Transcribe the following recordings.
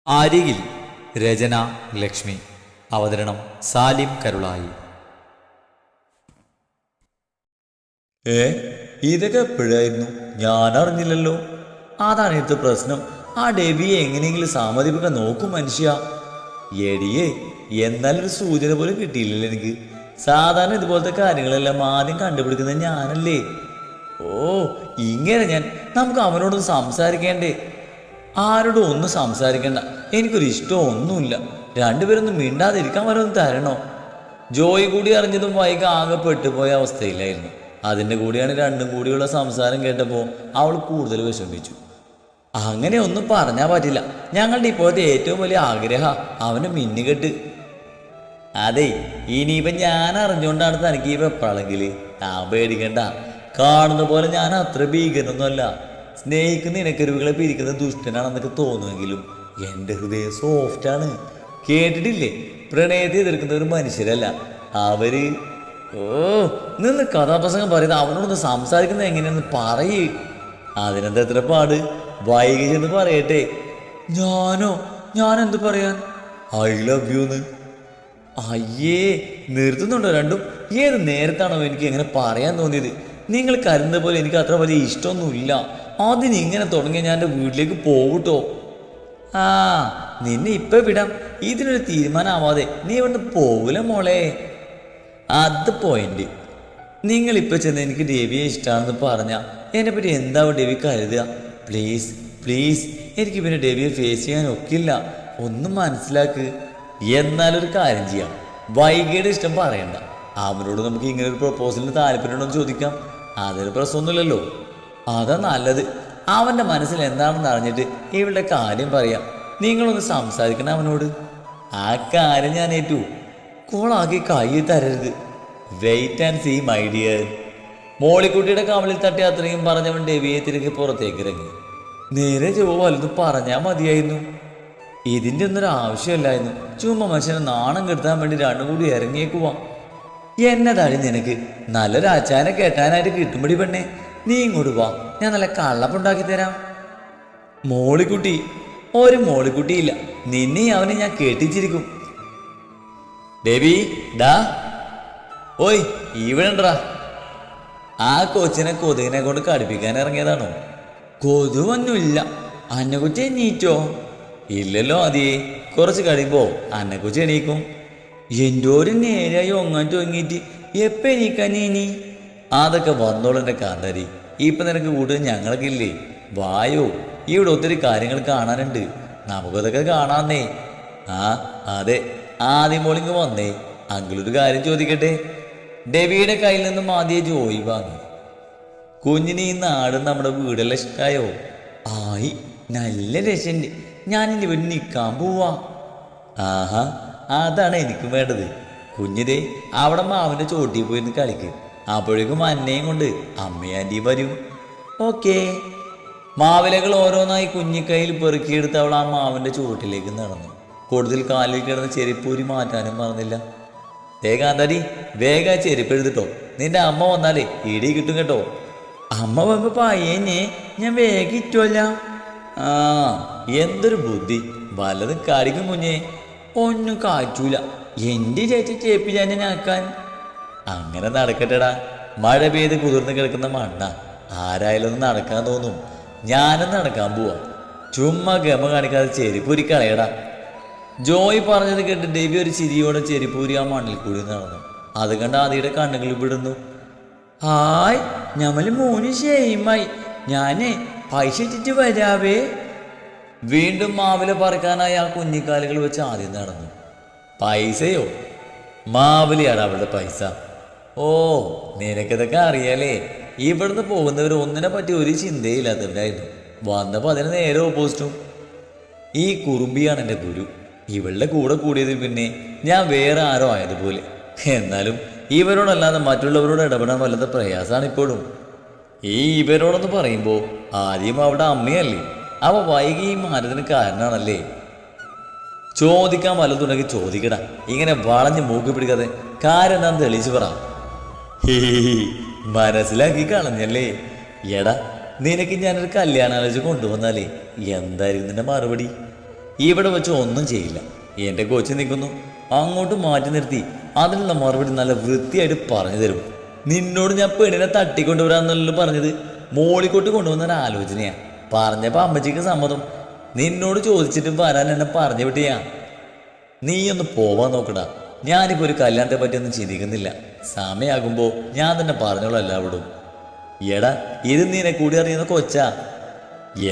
അരികിൽ രചന ലക്ഷ്മി. അവതരണം സാലിം കരുളായി. ഇതൊക്കെ എപ്പോഴായിരുന്നു? ഞാൻ അറിഞ്ഞില്ലല്ലോ. അതാണ് ഇത്തെ പ്രശ്നം. ആ ഡെബിയെ എങ്ങനെയെങ്കിലും സമ്മതിപ്പിക്കാൻ നോക്കും മനുഷ്യ. എടിയേ, എന്നാലൊരു സൂചന പോലും കിട്ടിയില്ലല്ലോ എനിക്ക്. സാധാരണ ഇതുപോലത്തെ കാര്യങ്ങളെല്ലാം ആദ്യം കണ്ടുപിടിക്കുന്നത് ഞാനല്ലേ. ഇങ്ങനെ നമുക്ക് അവനോടൊന്ന് സംസാരിക്കേണ്ടേ? ആരോടും ഒന്നും സംസാരിക്കണ്ട, എനിക്കൊരു ഇഷ്ടമോ ഒന്നുമില്ല. രണ്ടുപേരൊന്നും മിണ്ടാതിരിക്കാൻ വരൊന്നും തരണോ? ജോയി കൂടി അറിഞ്ഞതും വൈകി ആകെ പെട്ടുപോയ അവസ്ഥയിലായിരുന്നു. അതിൻ്റെ കൂടിയാണ് രണ്ടും കൂടിയുള്ള സംസാരം കേട്ടപ്പോൾ അവൾ കൂടുതൽ വിഷമിച്ചു. അങ്ങനെ ഒന്നും പറഞ്ഞാൽ പറ്റില്ല. ഞങ്ങളുടെ ഇപ്പോഴത്തെ ഏറ്റവും വലിയ ആഗ്രഹം അവനെ മിന്നുകെട്ട്. അതെ, ഇനിയിപ്പം ഞാൻ അറിഞ്ഞുകൊണ്ടാണ് തനിക്ക് ഈ വെപ്പാളെങ്കിൽ താൻ പേടിക്കണ്ട. കാണുന്ന പോലെ ഞാൻ അത്ര ഭീകരനൊന്നുമല്ല. സ്നേഹിക്കുന്ന ഇണക്കരുവികളെ പിരിക്കുന്ന ദുഷ്ടനാണെന്നൊക്കെ തോന്നുമെങ്കിലും എൻ്റെ ഹൃദയം സോഫ്റ്റാണ്. കേട്ടിട്ടില്ലേ, പ്രണയത്തെ എതിർക്കുന്ന ഒരു മനുഷ്യരല്ല അവര്. നിന്ന് കഥാപ്രസംഗം പറയുന്നത് അവനോടൊന്ന് സംസാരിക്കുന്നത് എങ്ങനെയാണെന്ന് പറയേ. അതിനെന്താ എത്ര പാട്? വൈകിച്ചെന്ന് പറയട്ടെ. ഞാനെന്ത് പറയാൻ? ഐ ലവ് യൂന്ന്. അയ്യേ, നിർത്തുന്നുണ്ടോ രണ്ടും? ഏത് നേരത്താണോ എനിക്ക് എങ്ങനെ പറയാൻ തോന്നിയത്? നിങ്ങൾ കരുതുന്ന പോലെ എനിക്ക് അത്ര വലിയ ഇഷ്ടമൊന്നുമില്ല. അതിന് ഇങ്ങനെ തുടങ്ങിയ ഞാൻ എൻ്റെ വീട്ടിലേക്ക് പോവട്ടോ. നിന്നെ ഇപ്പം വിടാം. ഇതിനൊരു തീരുമാനമാവാതെ നീ ഇവിടുന്ന് പോവില്ല മോളെ. അത് പോയിന്റ്. നിങ്ങളിപ്പോൾ ചെന്ന് എനിക്ക് ഡെവിയെ ഇഷ്ടമാണെന്ന് പറഞ്ഞാൽ എന്നെപ്പറ്റി എന്താവും ഡെവി കരുതുക? പ്ലീസ് പ്ലീസ്, എനിക്ക് പിന്നെ ഡെവിയെ ഫേസ് ചെയ്യാൻ ഒക്കില്ല. ഒന്നും മനസ്സിലാക്ക്. എന്നാലൊരു കാര്യം ചെയ്യാം, വൈകിയുടെ ഇഷ്ടം പറയണ്ട. അവനോട് നമുക്ക് ഇങ്ങനെ ഒരു പ്രപ്പോസലിന് താല്പര്യമുണ്ടോ എന്ന് ചോദിക്കാം. അതൊരു പ്രശ്നമൊന്നുമില്ലല്ലോ. അതാ നല്ലത്. അവൻ്റെ മനസ്സിൽ എന്താണെന്ന് അറിഞ്ഞിട്ട് ഇവളുടെ കാര്യം പറയാം. നിങ്ങളൊന്ന് സംസാരിക്കണം അവനോട്. ആ കാര്യം ഞാൻ ഏറ്റു. കോളാക്കി കൈ തരരുത്. Wait and see my dear. മോളിക്കുട്ടിയുടെ കവളിൽ തട്ടി അത്രയും പറഞ്ഞവൻ ഡെവിയെ തിരികെ പുറത്തേക്ക് ഇറങ്ങി. നേരെ ചൊവ്വ വലുതും പറഞ്ഞാൽ മതിയായിരുന്നു. ഇതിൻ്റെ ഒന്നൊരു ആവശ്യമില്ലായിരുന്നു. ചുമ്മാ മനുഷ്യനെ നാണം കെടുത്താൻ വേണ്ടി രണ്ടും കൂടി ഇറങ്ങിയേക്കുവാ. എന്നതാടി നിനക്ക്? നല്ലൊരു അച്ചാനെ കെട്ടാനായിട്ട് കിട്ടുമ്പടി പെണ്ണെ. നീ ഇങ്ങോട്ട് വാ, ഞാൻ നല്ല കള്ളപ്പുണ്ടാക്കി തരാം. മോളിക്കുട്ടി? ഒരു മോളിക്കുട്ടിയില്ല. നിന്നെ അവനെ ഞാൻ കേട്ടിച്ചിരിക്കും. ഡെബി ഡാ, ഓയ് ഇവിടെ ഉണ്ടാ. ആ കൊച്ചിനെ കൊതുകിനെ കൊണ്ട് കടുപ്പിക്കാൻ ഇറങ്ങിയതാണോ? കൊതുവൊന്നുമില്ല. അന്നക്കുച്ചി എണീറ്റോ? ഇല്ലല്ലോ. അതേ, കുറച്ച് കഴിയുമ്പോ അന്നക്കുച്ചി എണീക്കും. എൻ്റെ ഒരു നേരായി ഒങ്ങാൻ തുടങ്ങിയിട്ട് എപ്പോൾ എണീക്കാൻ ഇനി? അതൊക്കെ വന്നോളെൻ്റെ കാന്താരി. ഇപ്പം നിനക്ക് കൂടുതൽ ഞങ്ങളൊക്കെ ഇല്ലേ? വായോ, ഇവിടെ ഒത്തിരി കാര്യങ്ങൾ കാണാനുണ്ട്. നമുക്കതൊക്കെ കാണാന്നേ. അതെ, ആദ്യം മോളിങ് വന്നേ. അങ്കിളൊരു കാര്യം ചോദിക്കട്ടെ? ഡെവിയുടെ കയ്യിൽ നിന്നും ആദ്യം ജോയി വാങ്ങി. കുഞ്ഞിന് ഈ നാട് നമ്മുടെ വീടെല്ലാം ഇഷ്ടമായോ? ആയി, നല്ല രസമുണ്ട്. ഞാനിൻ്റെ വീട്ടിൽ നിൽക്കാൻ പോവാ. ആഹാ, അതാണ് എനിക്കും വേണ്ടത്. കുഞ്ഞിതേ അവിടെ മാവിൻ്റെ ചോട്ടിൽ പോയിരുന്ന് കളിക്ക്. അപ്പോഴേക്കും അന്നയും കൊണ്ട് അമ്മയും ആൻറ്റിയും വരും. ഓക്കേ. മാവിലകൾ ഓരോന്നായി കുഞ്ഞിക്കൈയിൽ പെറുക്കിയെടുത്ത് അവൾ ആ മാവിൻ്റെ ചുവട്ടിലേക്ക് നടന്നു. കൂടുതൽ കാലിൽ കിടന്ന് ചെരുപ്പൂരി മാറ്റാനും മറന്നില്ല. കാന്താരി, വേഗം ചെരുപ്പ് എഴുതിട്ടോ. നിന്റെ അമ്മ വന്നാലേ ഇടി കിട്ടും കേട്ടോ. അമ്മ വന്നപ്പോ പയ്യനെ ഞാൻ വേഗം ഇറ്റുമല്ല. എന്തൊരു ബുദ്ധി. വല്ലതും കാടിക്കും കുഞ്ഞേ. ഒന്നും കാറ്റൂല. എൻ്റെ ചേച്ചി ചേപ്പിച്ചാൻ ഞാക്കാൻ. അങ്ങനെ നടക്കട്ടെടാ. മഴ പെയ്ത് കുതിർന്ന് കിടക്കുന്ന മണ്ണ. ആരായാലും ഒന്ന് നടക്കാൻ തോന്നും. ഞാനും നടക്കാൻ പോവാ. ചുമ്മാ ഗമ കാണിക്കാതെ ചെരിപ്പൂരി കളയടാ. ജോയി പറഞ്ഞത് കേട്ട് ഡെബി ഒരു ചിരിയോടെ ചെരിപ്പൂരി ആ മണ്ണിൽ കൂടി നടന്നു. അത് കണ്ട് ആദിയുടെ കണ്ണുകൾ വിടുന്നു. ഹായ്, ഞമ്മല് മൂന്ന് ഷെയിമായി. ഞാനേ പൈസ ഇട്ടിട്ട് വരാവേ. വീണ്ടും മാവില പറിക്കാനായി ആ കുഞ്ഞിക്കാലുകൾ വെച്ച് ആദ്യം നടന്നു. പൈസയോ? മാവിലയാണ് അവളുടെ പൈസ. നിനക്കിതൊക്കെ അറിയാലേ. ഇവിടുന്ന് പോകുന്നവർ ഒന്നിനെ പറ്റി ഒരു ചിന്തയില്ലാത്തവരായിരുന്നു. വന്നപ്പോൾ അതിന് നേരെ ഓപ്പോസിറ്റും. ഈ കുറുമ്പിയാണ് എൻ്റെ ഗുരു. ഇവളുടെ കൂടെ കൂടിയതിൽ പിന്നെ ഞാൻ വേറെ ആരോ ആയതുപോലെ. എന്നാലും ഇവരോടല്ലാതെ മറ്റുള്ളവരോട് ഇടപെടാൻ വല്ലാത്ത പ്രയാസമാണ് ഇപ്പോഴും. ഈ ഇവരോടെന്ന് പറയുമ്പോൾ ആദ്യം അവിടെ അമ്മയല്ലേ. അവ വൈകി ഈ മാറ്റത്തിന് കാരണമാണല്ലേ. ചോദിക്കാൻ വല്ലതുണ്ടെങ്കിൽ ചോദിക്കടാ. ഇങ്ങനെ വളഞ്ഞ് മൂക്കി പിടിക്കാതെ കാര്യം എന്താന്ന് തെളിയിച്ചു പറ. മനസ്സിലാക്കി കളഞ്ഞല്ലേ. എടാ, നിനക്ക് ഞാനൊരു കല്യാണാലോചന കൊണ്ടുവന്നാലേ എന്തായിരിക്കും നിന്റെ മറുപടി? ഇവിടെ വെച്ച് ഒന്നും ചെയ്യില്ല. എൻ്റെ കൊച്ചു നിൽക്കുന്നു, അങ്ങോട്ട് മാറ്റി നിർത്തി അതിനുള്ള മറുപടി നല്ല വൃത്തിയായിട്ട് പറഞ്ഞു തരും. നിന്നോട് ഞാൻ പെണ്ണിനെ തട്ടിക്കൊണ്ടുവരാന്നല്ലോ പറഞ്ഞത്, മോളിക്കോട്ട് കൊണ്ടുവന്ന ഒരു ആലോചനയാണ്. പറഞ്ഞപ്പോൾ അമ്മച്ചിക്ക് സമ്മതം. നിന്നോട് ചോദിച്ചിട്ട് വരാൻ എന്നെ പറഞ്ഞു വിട്ടിയാ. നീ ഒന്ന് പോവാൻ നോക്കടാ. ഞാനിപ്പോൾ ഒരു കല്യാണത്തെ പറ്റിയൊന്നും ചിന്തിക്കുന്നില്ല. സമയമാകുമ്പോൾ ഞാൻ തന്നെ പറഞ്ഞോളൂ എല്ലാവരോടും. എടാ, ഇത് നിന്നെ കൂടി അറിയുന്ന കൊച്ചാ.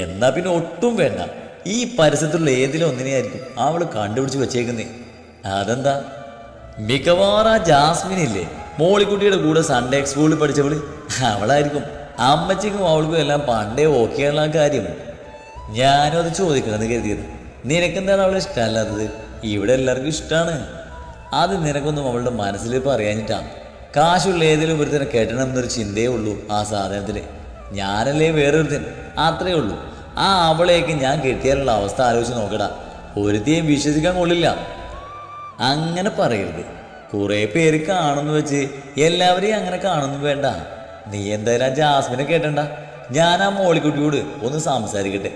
എന്നാ പിന്നെ ഒട്ടും വേണ്ട. ഈ പരിസരത്തുള്ള ഏതിലും ഒന്നിനെയായിരിക്കും അവൾ കണ്ടുപിടിച്ച് വെച്ചേക്കുന്നേ. അതെന്താ? മിക്കവാറും ആ ജാസ്മിനില്ലേ, മോളിക്കുട്ടിയുടെ കൂടെ സൺഡേ സ്കൂളിൽ പഠിച്ചവള്, അവളായിരിക്കും. അമ്മച്ചിക്കും അവൾക്കും എല്ലാം പണ്ടേ ഓക്കെയുള്ള കാര്യം. ഞാനും അത് ചോദിക്കണമെന്ന് കരുതിയത്. നിനക്കെന്താണ് അവളെ ഇഷ്ടമല്ലാത്തത്? ഇവിടെ എല്ലാവർക്കും ഇഷ്ടമാണ്. അത് നിനക്കൊന്നും അവളുടെ മനസ്സിൽ പറയാനിട്ടാണ്. കാശുള്ള ഏതെങ്കിലും ഒരുത്തനെ കെട്ടണം എന്നൊരു ചിന്തയേ ഉള്ളൂ ആ സാധനത്തിൽ. ഞാനല്ലേ വേറൊരുത്തൻ, അത്രയേ ഉള്ളൂ. ആ അവളെയൊക്കെ ഞാൻ കെട്ടിയാലുള്ള അവസ്ഥ ആലോചിച്ച് നോക്കടാ. ഒരുത്തിയെയും വിശ്വസിക്കാൻ കൊള്ളില്ല. അങ്ങനെ പറയരുത്. കുറേ പേര് കാണുന്നു വെച്ച് എല്ലാവരെയും അങ്ങനെ കാണുന്നു വേണ്ട. നീ എന്തായാലും ആ ജാസ്മിനെ കേട്ടണ്ട. ഞാൻ ആ മോളിക്കുട്ടിയോട് ഒന്ന് സംസാരിക്കട്ടെ.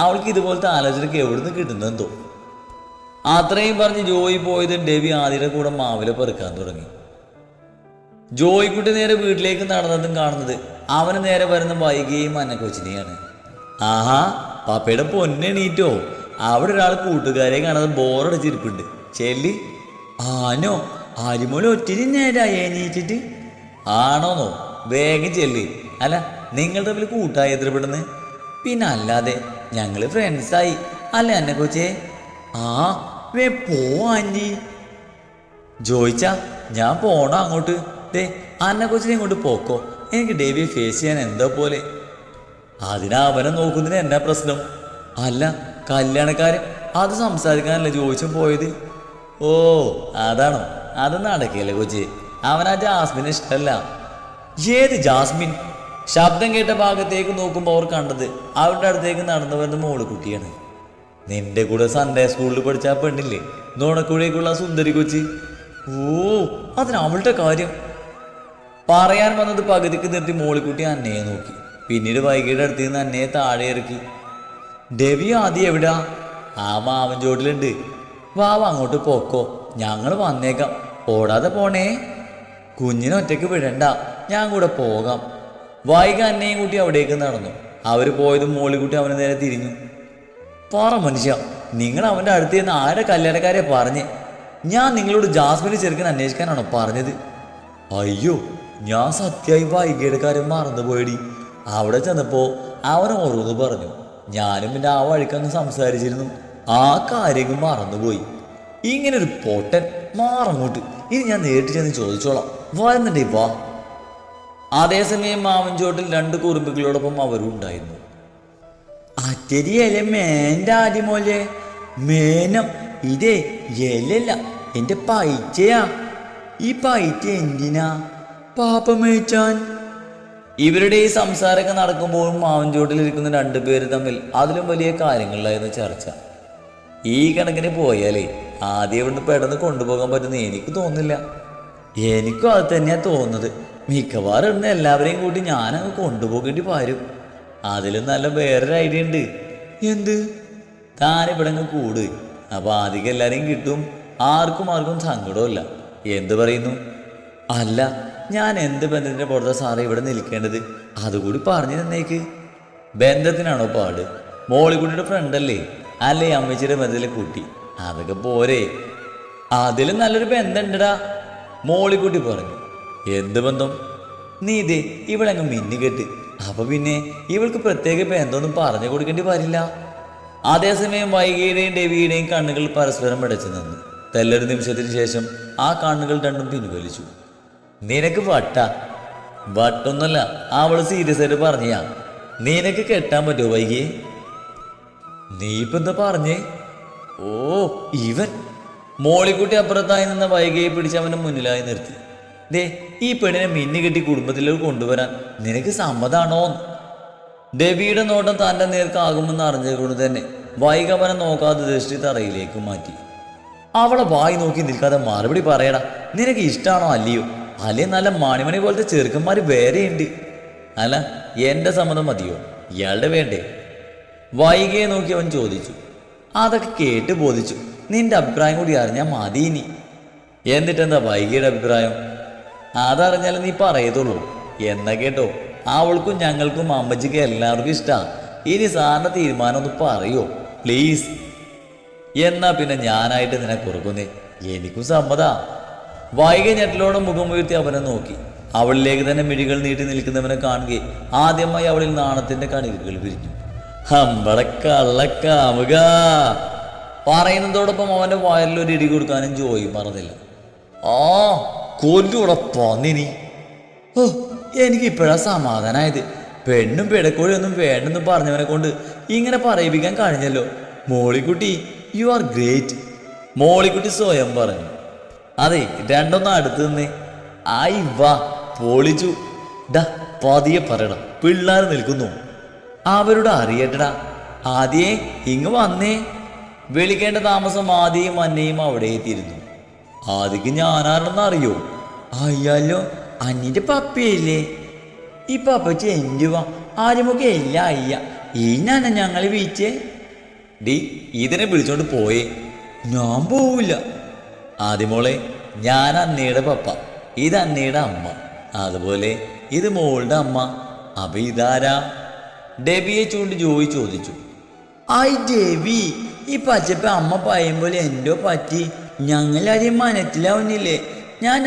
അവൾക്ക് ഇതുപോലത്തെ ആലോചനയ്ക്ക് എവിടുന്ന് കിട്ടുന്നതെന്തോ. അത്രയും പറഞ്ഞ് ജോയി പോയത് ഡെവി ആദിയുടെ കൂടെ മാവില പെറുക്കാൻ തുടങ്ങി. ജോയിക്കുട്ടി നേരെ വീട്ടിലേക്ക് നടന്നതും കാണുന്നത് അവന് നേരെ വരുന്ന വൈകിയും അന്നക്കൊച്ചിനെയാണ്. ആഹാ, പാപ്പയുടെ പൊന്നെണീറ്റോ. അവിടെ ഒരാൾ കൂട്ടുകാരെ കാണാതെ ബോറടിച്ചിരിപ്പുണ്ട്. ചെല്ലി. ആനോ, ആലിമോൾ ഒത്തിരി നേരായി എണീറ്റിട്ട്. ആണോന്നോ? വേഗം ചെല്ലി. അല്ല, നിങ്ങൾ തമ്മിൽ കൂട്ടായി എതിർപ്പെടുന്നത്? പിന്നെ അല്ലാതെ ഞങ്ങൾ ഫ്രണ്ട്സായി അല്ലേ അന്നക്കൊച്ചേ? ആ, വേ പോ ആൻറ്റി. ജോയിച്ചാ, ഞാൻ പോണോ അങ്ങോട്ട്? ദേ, അന്നക്കൊച്ചിനെ ഇങ്ങോട്ട് പോക്കോ. എനിക്ക് ഡേവിയെ ഫേസ് ചെയ്യാൻ എന്തോ പോലെ. അതിനാ അവനെ നോക്കുന്നതിന് എന്നാ പ്രശ്നം? അല്ല, കല്യാണക്കാരൻ അത് സംസാരിക്കാനല്ലേ ജോയിച്ചും പോയത്? ഓ, അതാണോ? അത് നടക്കിയല്ലേ കൊച്ചി. അവനാ ജാസ്മിന് ഇഷ്ടമല്ല. ഏത് ജാസ്മിൻ? ശബ്ദം കേട്ട ഭാഗത്തേക്ക് നോക്കുമ്പോൾ അവർ കണ്ടത് അവരുടെ അടുത്തേക്ക് നടന്നു വരുന്ന മോളിക്കുട്ടിയാണ്. നിന്റെ കൂടെ സൺഡേ സ്കൂളിൽ പഠിച്ച ആ പെണ്ണില്ലേ, നോണക്കുഴിയേക്കുള്ള സുന്ദരി കൊച്ചി. ഓ, അതിന് അവളുടെ കാര്യം പറയാൻ വന്നത് പകുതിക്ക് നിർത്തി മോളിക്കുട്ടി അന്നയെ നോക്കി. പിന്നീട് വൈകിയുടെ അടുത്ത് നിന്ന് അന്നയെ താഴെ ഇറക്കി. ഡെവി ആദ്യം എവിടാ? ആ മാവൻ ചോട്ടിലുണ്ട്. വാവ അങ്ങോട്ട് പോക്കോ, ഞങ്ങൾ വന്നേക്കാം. ഓടാതെ പോണേ. കുഞ്ഞിനെ ഒറ്റയ്ക്ക് വിടണ്ട, ഞാൻ കൂടെ പോകാം. വൈകി അന്നയും കൂട്ടി അവിടേക്ക് നടന്നു. അവർ പോയതും മോളിക്കുട്ടി അവന് നേരെ തിരിഞ്ഞു. പറ മനുഷ്യ, നിങ്ങൾ അവൻ്റെ അടുത്ത് നിന്ന് ആരുടെ കല്യാണക്കാരെ പറഞ്ഞേ? ഞാൻ നിങ്ങളോട് ജാസ്മിനെ ചെറുക്കൻ അന്വേഷിക്കാനാണോ പറഞ്ഞത്? അയ്യോ, ഞാൻ സത്യമായി വൈകിയുടെ കാര്യം മറന്നുപോയടി. അവിടെ ചെന്നപ്പോൾ അവൻ ഓരോന്ന് പറഞ്ഞു. ഞാനും പിന്നെ ആ വഴിക്കങ്ങ് സംസാരിച്ചിരുന്നു. ആ കാര്യങ്ങൾ മറന്നുപോയി. ഇങ്ങനൊരു പൊട്ടൻ മാറങ്ങോട്ട്. ഇനി ഞാൻ നേരിട്ട് ചെന്ന് ചോദിച്ചോളാം. വരുന്നുണ്ടേ വാ. അതേസമയം മാവൻചോട്ടിൽ 2 കുറുമ്പുകളോടൊപ്പം അവരും ഉണ്ടായിരുന്നു. അറ്റരിയല്ലേ മേൻ്റെ ആദ്യമോലെ? മേനം ഇതേ എലല്ല, എൻ്റെ പൈച്ചയാ. ഈ പൈച്ച എന്തിനാ? പാപ്പ മേച്ചാൻ. ഇവരുടെ ഈ സംസാരമൊക്കെ നടക്കുമ്പോഴും മാവൻചോട്ടിലിരിക്കുന്ന 2 പേര് തമ്മിൽ അതിലും വലിയ കാര്യങ്ങളിലായിരുന്നു ചർച്ച. ഈ കണക്കിന് പോയാലേ ആദ്യം ഇവിടുന്ന് പെട്ടെന്ന് കൊണ്ടുപോകാൻ പറ്റുന്ന എനിക്ക് തോന്നുന്നില്ല. എനിക്കും അത് തന്നെയാണ് തോന്നുന്നത്. മിക്കവാറും ഇടുന്ന എല്ലാവരെയും കൂട്ടി ഞാനങ്ങ് കൊണ്ടുപോകേണ്ടി വരും. അതിലും നല്ല വേറൊരു ഐഡിയ ഉണ്ട്. എന്ത്? താനിവിടെ അങ്ങ് കൂട്. അപ്പോൾ ആദ്യം എല്ലാവരെയും കിട്ടും. ആർക്കും സങ്കടമില്ല. എന്ത് പറയുന്നു? അല്ല, ഞാൻ എന്ത് ബന്ധത്തിൻ്റെ പുറത്തെ സാറേ ഇവിടെ നിൽക്കേണ്ടത്? അതുകൂടി പറഞ്ഞു തന്നേക്ക്. ബന്ധത്തിനാണോ പാട്? മോളിക്കുട്ടിയുടെ ഫ്രണ്ടല്ലേ? അല്ലേ അമ്മച്ചിയുടെ ബന്ധത്തിലെ കുട്ടി? അതൊക്കെ പോരെ. അതിലും നല്ലൊരു ബന്ധം ഉണ്ടടാ, മോളിക്കുട്ടി പറഞ്ഞു. എന്ത് ബന്ധം? നീ ഇതേ ഇവിടെ അങ്ങ് മിന്നുകെട്ട്. അപ്പൊ പിന്നെ ഇവൾക്ക് പ്രത്യേക ബന്ധമൊന്നും പറഞ്ഞു കൊടുക്കേണ്ടി വരില്ല. അതേസമയം വൈകിയുടെയും ഡെവിയുടെയും കണ്ണുകൾ പരസ്പരം അടച്ചു നിന്നു. തെല്ലൊരു നിമിഷത്തിന് ശേഷം ആ കണ്ണുകൾ രണ്ടും പിൻവലിച്ചു. നിനക്ക് വട്ടൊന്നുമല്ല, അവള് സീരിയസ് ആയിട്ട് പറഞ്ഞാ. നിനക്ക് കെട്ടാൻ പറ്റുമോ വൈകിയെ? നീ ഇപ്പൊ എന്താ പറഞ്ഞേ? ഓ, ഇവൻ. മോളിക്കുട്ടി അപ്പുറത്തായി നിന്ന വൈകിയെ പിടിച്ച് അവൻ്റെ മുന്നിലായി നിർത്തി. ദേ, ഈ പെണ്ണിനെ മിന്നുകെട്ടി കുടുംബത്തിലേക്ക് കൊണ്ടുവരാൻ നിനക്ക് സമ്മതാണോ? ഡെവിയുടെ നോട്ടം തൻ്റെ നേർക്കാകുമെന്ന് അറിഞ്ഞതുകൊണ്ട് തന്നെ വൈകി അവനെ നോക്കാതെ ദൃഷ്ടി തറയിലേക്ക് മാറ്റി. അവളെ വായി നോക്കി നിൽക്കാതെ മറുപടി പറയടാ. നിനക്ക് ഇഷ്ടമാണോ അല്ലയോ? അല്ലേ നല്ല മണിമണി പോലത്തെ ചെറുക്കന്മാർ വേറെയുണ്ട്. അല്ല, എൻ്റെ സമ്മതം മതിയോ? ഇയാളുടെ വേണ്ടേ? വൈകിയെ നോക്കി അവൻ ചോദിച്ചു. അതൊക്കെ കേട്ട് ബോധിച്ചു. നിന്റെ അഭിപ്രായം കൂടി അറിഞ്ഞാൽ മതി ഇനി. എന്നിട്ടെന്താ വൈകിയുടെ അഭിപ്രായം? അതറിഞ്ഞാലും നീ പറയത്തുള്ളൂ. എന്നാ കേട്ടോ, അവൾക്കും ഞങ്ങൾക്കും അമ്മച്ചിക്ക് എല്ലാവർക്കും ഇഷ്ടമാണ്. ഇനി സാറിന്റെ തീരുമാനം ഒന്ന് പറയോ പ്ലീസ്? എന്നാ പിന്നെ ഞാനായിട്ട് നിന്നെ കുറുക്കുന്നേ. എനിക്കും സമ്മതാ. വൈകി ഞെട്ടലോടെ മുഖം ഉയർത്തി അവനെ നോക്കി. അവളിലേക്ക് തന്നെ മിഴികൾ നീട്ടി നിൽക്കുന്നവനെ കാണുകയെ ആദ്യമായി അവളിൽ നാണത്തിന്റെ കണികകൾ വിരിഞ്ഞു. ഹമ്പട കള്ളക്കാമുക പറയുന്നതോടൊപ്പം അവന്റെ വയറിൽ ഒരു ഇടി കൊടുക്കാനും ജോയി മറന്നില്ല. ആ കൊല്ലൂടെ തോന്നിനി. ഓ എനിക്കിപ്പോഴാ സമാധാനമായത്. പെണ്ണും പിടക്കോഴി ഒന്നും വേണ്ടെന്ന് പറഞ്ഞവനെ കൊണ്ട് ഇങ്ങനെ പറയിപ്പിക്കാൻ കഴിഞ്ഞല്ലോ. Mollykutty you are great. Mollykutty സ്വയം പറഞ്ഞു. അതെ, രണ്ടൊന്നും അടുത്ത് നിന്നേ. ആയി വാ പൊളിച്ചു. ഡാ പതിയെ പറയടാ, പിള്ളേർ നിൽക്കുന്നു. അവരോട് അറിയട്ടടാ. ആദ്യേ ഇങ്ങ് വന്നേ. വിളിക്കേണ്ട താമസം ആദ്യയും അന്നയും അവിടെ എത്തിയിരുന്നു. ആദ്യക്ക് ഞാനാണെന്ന് അറിയോ? അയ്യാലോ, അന്നിന്റെ പപ്പയല്ലേ? ഈ പപ്പച്ച് എന്റുവാ ആരുമൊക്കെ ഇല്ല അയ്യ. ഈ ഞാനാ ഞങ്ങൾ വീച്ചേ. ഡി ഇതിനെ വിളിച്ചോണ്ട് പോയേ. ഞാൻ പോവില്ല. ആദ്യമോളെ, ഞാൻ അന്നയുടെ പപ്പ, ഇത് അന്നയുടെ അമ്മ, അതുപോലെ ഇത് മോളുടെ അമ്മ. അപ്പൊ ഇതാരാ? ഡെബിയെ ചൂണ്ടി ജോയി ചോദിച്ചു. ഐ ഡെബി, ഈ പച്ചപ്പ അമ്മ പറയുമ്പോൾ എന്തോ പറ്റി. ഞങ്ങളാരെയും മനസ്സിലാവുന്നില്ലേ? ഞാൻ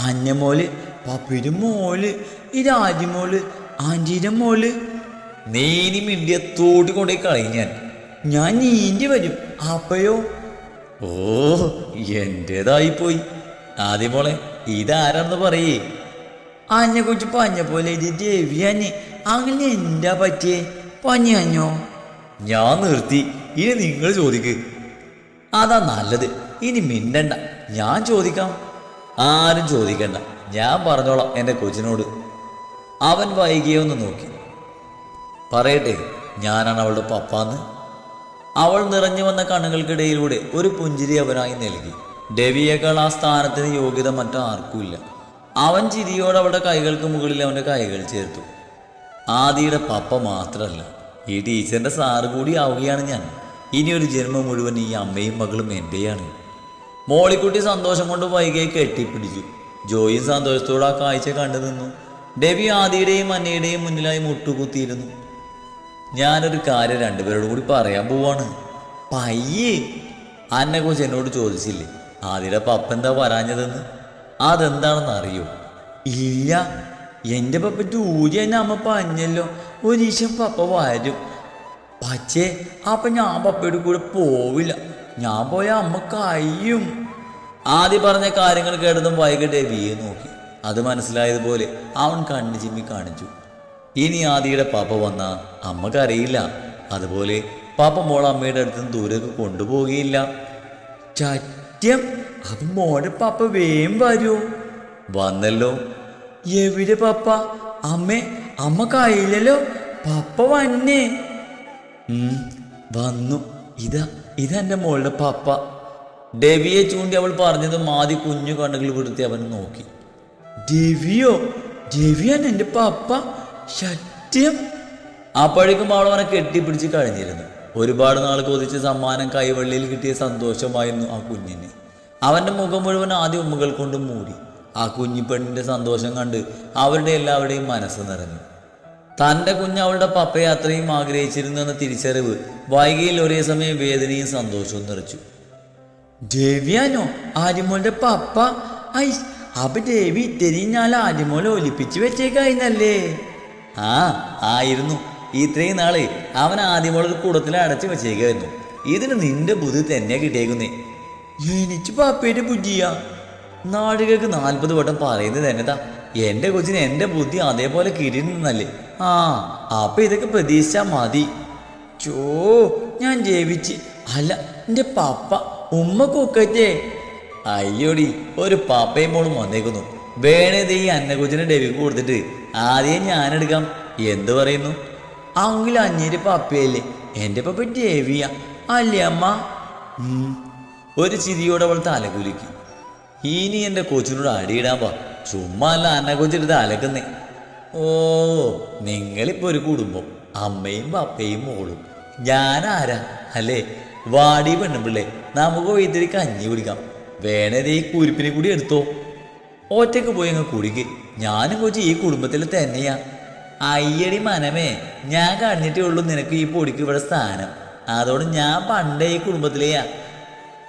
അന്നമോള്, പപ്പയുടെ മോള്, ഇത് ആദ്യമോള്, ആൻറ്റിയുടെ മോള്. നീനി മിണ്ടിയ തോട്ടി കൊണ്ടേ കളയും ഞാൻ നീന്തി വരും. അപ്പയോ? ഓ എന്റേതായിപ്പോയി. ആദ്യമോളെ, ഇതാരാന്ന് പറയേ. അന്നെ കുറിച്ച് പഞ്ഞ പോലെ ഇത് ദേവിയാന്. അങ്ങനെ എന്താ പറ്റിയേ? പഞ്ഞോ? ഞാൻ നിർത്തി. ഇനി നിങ്ങൾ ചോദിക്ക്. അതാ നല്ലത്. ഇനി മിണ്ടണ്ട, ഞാൻ ചോദിക്കാം. ആരും ചോദിക്കണ്ട, ഞാൻ പറഞ്ഞോളാം എൻ്റെ കൊച്ചിനോട്. അവൻ വൈകിയെ ഒന്ന് നോക്കി. പറയട്ടെ, ഞാനാണ് അവളുടെ പപ്പാന്ന്. അവൾ നിറഞ്ഞു വന്ന കണ്ണുകൾക്കിടയിലൂടെ ഒരു പുഞ്ചിരി അവനായി നൽകി. ഡെവിയേക്കാൾ ആ സ്ഥാനത്തിന് യോഗ്യത മറ്റാർക്കുമില്ല. അവൻ ചിരിയോടെ അവളുടെ കൈകൾക്ക് മുകളിൽ അവൻ്റെ കൈകൾ ചേർത്തു. ആദിയുടെ പപ്പ മാത്രമല്ല, ഈ ടീച്ചറിൻ്റെ സാറ് കൂടി ആവുകയാണ് ഞാൻ. ഇനിയൊരു ജന്മം മുഴുവൻ ഈ അമ്മയും മകളും എൻ്റെയാണ്. മോളിക്കുട്ടി സന്തോഷം കൊണ്ട് വൈകിയെ കെട്ടിപ്പിടിച്ചു. ജോയും സന്തോഷത്തോടെ ആ കാഴ്ച കണ്ടു നിന്നു. ഡെബി ആദിയുടെയും അന്നയുടെയും മുന്നിലായി മുട്ടുകുത്തിയിരുന്നു. ഞാനൊരു കാര്യം രണ്ടുപേരോടും കൂടി പറയാൻ പോവാണ്. പയ്യേ, അന്നെക്കുറിച്ച് എന്നോട് ചോദിച്ചില്ലേ ആദിയുടെ പപ്പ എന്താ പറയാഞ്ഞതെന്ന്? അതെന്താണെന്ന് അറിയോ? ഇല്ല, എൻ്റെ പപ്പ ജൂലി എന്നെ അമ്മ പറഞ്ഞല്ലോ ഒരീശം പപ്പ വരും. പക്ഷേ അപ്പം ഞാൻ പപ്പയുടെ കൂടെ പോവില്ല. ഞാൻ പോയ അമ്മ കഴിയും. ആദ്യം പറഞ്ഞ കാര്യങ്ങൾ കേട്ടതും വൈകി ഡെബിയെ നോക്കി. അത് മനസ്സിലായതുപോലെ അവൻ കണ്ണു ചിമ്മി കാണിച്ചു. ഇനി ആദിയുടെ പാപ്പ വന്നാ അമ്മക്കറിയില്ല. അതുപോലെ പാപ്പ മോൾ അമ്മയുടെ അടുത്ത് നിന്ന് ദൂരേക്ക് കൊണ്ടുപോകുകയില്ല. സത്യം? അപ്പം മോടെ പാപ്പ വേം വരുമോ? വന്നല്ലോ. എവിടെ പപ്പ? അമ്മ കഴിയില്ലല്ലോ. പപ്പ വന്നേ. വന്നു. ഇതെന്റെ മോളുടെ പപ്പ. ഡെവിയെ ചൂണ്ടി അവൾ പറഞ്ഞതും ആദ്യ കുഞ്ഞു കണ്ണുകൾ വിടുത്തി അവൻ നോക്കി. ഡെവിയോ? ഡെവിയാണ് എൻ്റെ പപ്പ? സത്യം? അപ്പോഴേക്കും അവൾ അവനെ കെട്ടിപ്പിടിച്ച് കഴിഞ്ഞിരുന്നു. ഒരുപാട് നാൾ കൊതിച്ച് സമ്മാനം കൈവള്ളിയിൽ കിട്ടിയ സന്തോഷമായിരുന്നു ആ കുഞ്ഞിന്. അവൻ്റെ മുഖം മുഴുവൻ ആദ്യ ഉമ്മകൾ കൊണ്ട് മൂടി. ആ കുഞ്ഞിപ്പെണ്ണിൻ്റെ സന്തോഷം കണ്ട് അവരുടെ എല്ലാവരുടെയും മനസ്സ് നിറഞ്ഞു. തൻ്റെ കുഞ്ഞ് അവളുടെ പപ്പയെ അത്രയും ആഗ്രഹിച്ചിരുന്നു എന്ന തിരിച്ചറിവ് വൈകിയിൽ ഒരേ സമയം വേദനയും സന്തോഷവും നിറച്ചു. ദേവിയാനോ ആര്യമോളുടെ പപ്പ? ഐ, അപ്പൊ ദേവി ഇത്രയും ഞാൻ ആര്യമോളെ ഒലിപ്പിച്ച് വെച്ചേക്കായിരുന്നല്ലേ? ആയിരുന്നു. ഇത്രയും നാളെ അവൻ ആദ്യമോളൊരു കൂടത്തിൽ അടച്ചു വെച്ചേക്കായിരുന്നു. ഇതിന് നിന്റെ ബുദ്ധി തന്നെ കിട്ടിയേക്കുന്നേ. എനിക്ക് പപ്പയുടെ ബുദ്ധിയാ? നാടുകൾക്ക് 40 വട്ടം പറയുന്നത് തന്നെതാ. എൻ്റെ കൊച്ചിന് എൻ്റെ ബുദ്ധി അതേപോലെ കിട്ടിയിരുന്നല്ലേ? അപ്പൊ ഇതൊക്കെ പ്രതീക്ഷിച്ചാ മതി. ചോ, ഞാൻ ജയിച്ച്. അല്ല, എൻ്റെ പപ്പ ഉമ്മ കൊക്കറ്റേ. അയ്യോടി, ഒരു പപ്പയും മോളും വന്നേക്കുന്നു. വേണേത് ഈ അന്നകൊച്ചിനെ ഡെവിക്ക് കൊടുത്തിട്ട് ആദ്യം ഞാനെടുക്കാം. എന്ത് പറയുന്നു? അങ്കിൾ അഞ്ഞേരി പപ്പയല്ലേ? എൻ്റെ പപ്പ ഡെവിയ അല്ലേ അമ്മ? ഒരു ചിരിയോടെ അവൾ തലകുലുക്കി. ഇനി എൻ്റെ കൊച്ചിനോട് അടിയിടാൻ പാ. ചുമ്മാ അല്ല അന്നകൊച്ചെടുത്ത് അലക്കുന്നേ. ഓ, നിങ്ങളിപ്പോൾ ഒരു കുടുംബം, അമ്മയും പപ്പയും മോളും. ഞാനാരാ അല്ലേ? വാടി പെണ്ണുപിള്ളേ, നമുക്ക് പോയിത്തിരി കഞ്ഞി കുടിക്കാം. വേണേത് ഈ കുരിപ്പിനെ കൂടി എടുത്തോ. ഒറ്റയ്ക്ക് പോയി അങ്ങ് കുടിക്ക്. ഞാനും കൊച്ചു ഈ കുടുംബത്തിൽ തന്നെയാ. അയ്യടി മനമേ, ഞാൻ കണ്ടിട്ടേ ഉള്ളൂ നിനക്ക് ഈ പൊടിക്ക് ഇവിടെ സ്ഥാനം. അതോട് ഞാൻ പണ്ടേ ഈ കുടുംബത്തിലെയാ.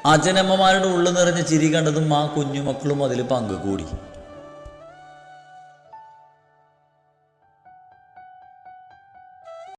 അച്ഛനമ്മമാരുടെ ഉള്ളു നിറഞ്ഞ ചിരി കണ്ടതും ആ കുഞ്ഞുമക്കളും അതിൽ പങ്കുകൂടി.